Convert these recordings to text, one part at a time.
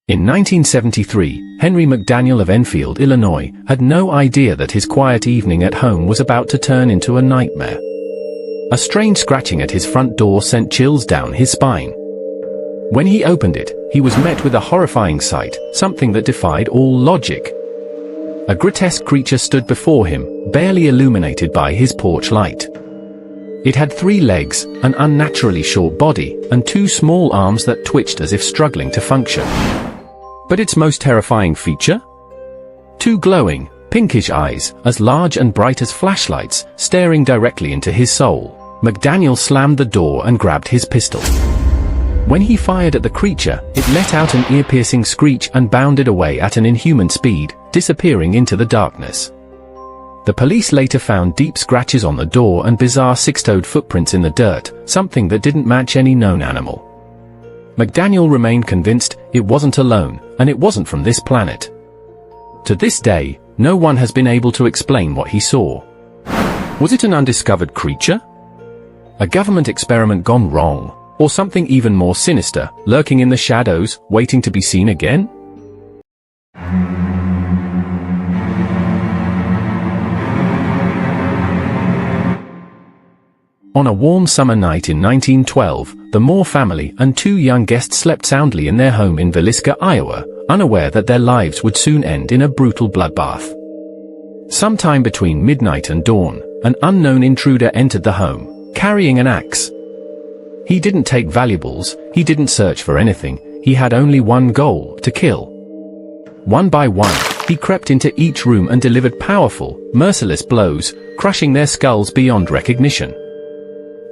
In 1973, Henry McDaniel of Enfield, Illinois, had no idea that his quiet evening at home was about to turn into a nightmare. A strange scratching at his front door sent chills down his spine. When he opened it, he was met with a horrifying sight, something that defied all logic. A grotesque creature stood before him, barely illuminated by his porch light. It had 3 legs, an unnaturally short body, and 2 small arms that twitched as if struggling to function. But its most terrifying feature? 2 glowing, pinkish eyes, as large and bright as flashlights, staring directly into his soul. McDaniel slammed the door and grabbed his pistol. When he fired at the creature, it let out an ear-piercing screech and bounded away at an inhuman speed, disappearing into the darkness. The police later found deep scratches on the door and bizarre 6-toed footprints in the dirt, something that didn't match any known animal. McDaniel remained convinced it wasn't alone, and it wasn't from this planet. To this day, no one has been able to explain what he saw. Was it an undiscovered creature? A government experiment gone wrong? Or something even more sinister, lurking in the shadows, waiting to be seen again? On a warm summer night in 1912, the Moore family and 2 young guests slept soundly in their home in Villisca, Iowa, unaware that their lives would soon end in a brutal bloodbath. Sometime between midnight and dawn, an unknown intruder entered the home, carrying an axe. He didn't take valuables, he didn't search for anything, he had only one goal: to kill. One by one, he crept into each room and delivered powerful, merciless blows, crushing their skulls beyond recognition.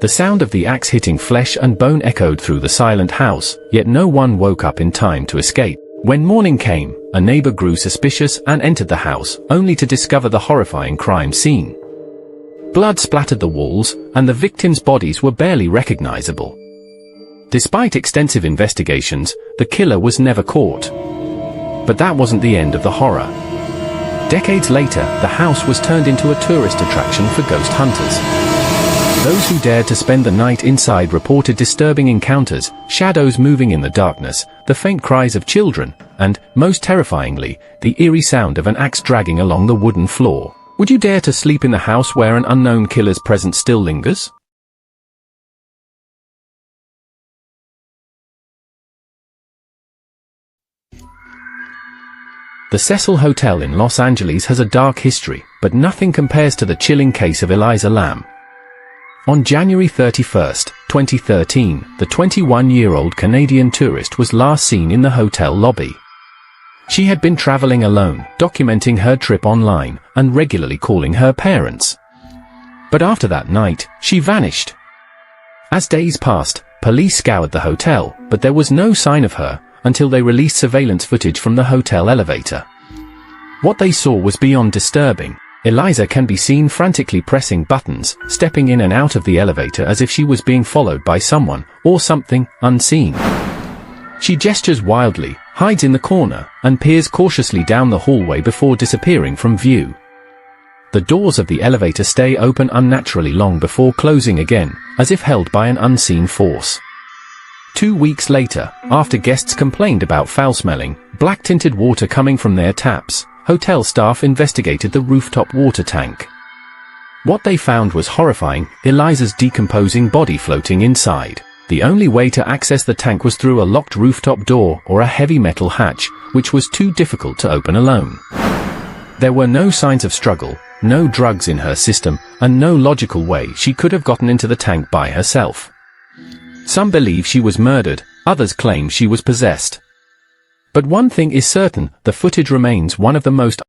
The sound of the axe hitting flesh and bone echoed through the silent house, yet no one woke up in time to escape. When morning came, a neighbor grew suspicious and entered the house, only to discover the horrifying crime scene. Blood splattered the walls, and the victims' bodies were barely recognizable. Despite extensive investigations, the killer was never caught. But that wasn't the end of the horror. Decades later, the house was turned into a tourist attraction for ghost hunters. Those who dared to spend the night inside reported disturbing encounters, shadows moving in the darkness, the faint cries of children, and, most terrifyingly, the eerie sound of an axe dragging along the wooden floor. Would you dare to sleep in the house where an unknown killer's presence still lingers? The Cecil Hotel in Los Angeles has a dark history, but nothing compares to the chilling case of Elisa Lam. On January 31, 2013, the 21-year-old Canadian tourist was last seen in the hotel lobby. She had been traveling alone, documenting her trip online, and regularly calling her parents. But after that night, she vanished. As days passed, police scoured the hotel, but there was no sign of her, until they released surveillance footage from the hotel elevator. What they saw was beyond disturbing. Elisa can be seen frantically pressing buttons, stepping in and out of the elevator as if she was being followed by someone, or something, unseen. She gestures wildly, hides in the corner, and peers cautiously down the hallway before disappearing from view. The doors of the elevator stay open unnaturally long before closing again, as if held by an unseen force. 2 weeks later, after guests complained about foul-smelling, black-tinted water coming from their taps, hotel staff investigated the rooftop water tank. What they found was horrifying: Elisa's decomposing body floating inside. The only way to access the tank was through a locked rooftop door or a heavy metal hatch, which was too difficult to open alone. There were no signs of struggle, no drugs in her system, and no logical way she could have gotten into the tank by herself. Some believe she was murdered, others claim she was possessed. But one thing is certain: the footage remains one of the most